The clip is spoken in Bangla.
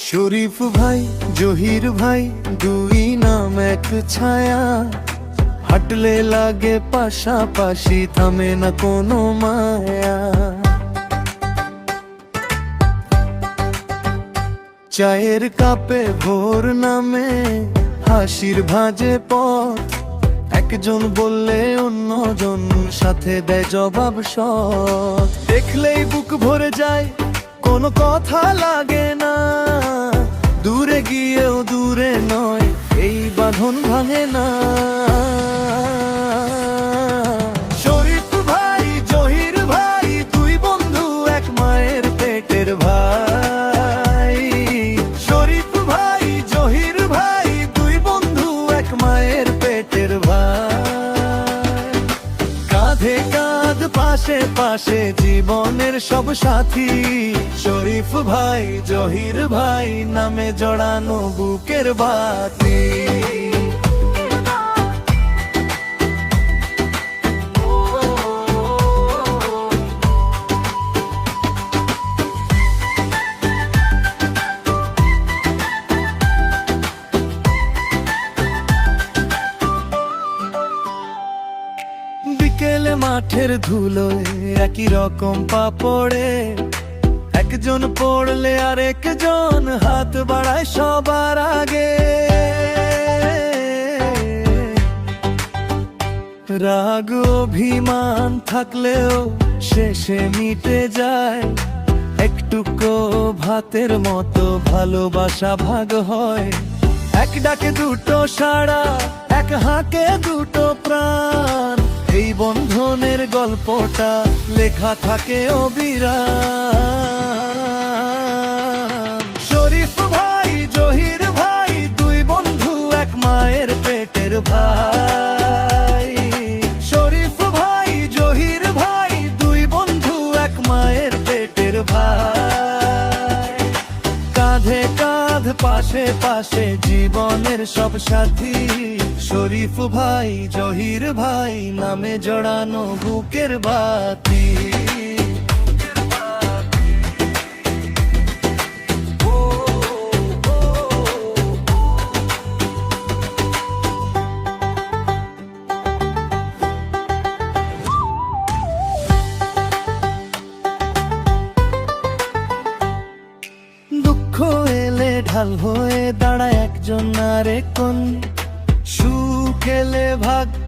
শরীফ ভাই জহির ভাই দুই নাম এক ছায়া, হাঁটলে লাগে পাশাপাশি, থামে না কোনো মায়া। চায়ের কাপে ভোর নামে, হাসির ভাজে পথ, একজন বললে অন্যজন সাথে দেয় জবাব সৎ। দেখলেই বুক ভরে যায়, কোনো কথা লাগে না, দূরে গিয়েও দূরে নয়, এই বাঁধন ভাঙে না। শরীফ ভাই জহির ভাই দুই বন্ধু এক মায়ের পেটের ভাই। শরীফ ভাই জহির ভাই দুই বন্ধু এক মায়ের পেটের ভাই। কাঁধে কাঁধ পাশে পাশে জীবনের সব সাথী, শরীফ ভাই জহির ভাই নামে জড়ানো বুকের বাতি। বিকেলে মাঠের ধুলোয় একই রকম পা পড়ে, একজন পড়লে আর একজন হাত বাড়ায় সবার আগে। রাগ অভিমান থাকলেও শেষে মিটে যায়, একটুকু ভাতের মতো ভালোবাসা ভাগ হয়। এক ডাকে দুটো সাড়া, এক হাঁকে দুটো প্রাণ, এই বন্ধনের গল্পটা লেখা থাকে অবিরাম। শরীফ ভাই জহির ভাই দুই বন্ধু এক মায়ের পেটের ভাই। শরীফ ভাই জহির ভাই দুই বন্ধু এক মায়ের পেটের ভাই। কাঁধে কাঁধ পাশে পাশে জীবনের সব সাথী, শরীফ ভাই জহির ভাই নামে জড়ানো বুকের বাতি। দুঃখ এলে ঢাল হয়ে দাঁড়ায় একজন আরেকজন, সুখ এলে ভাগ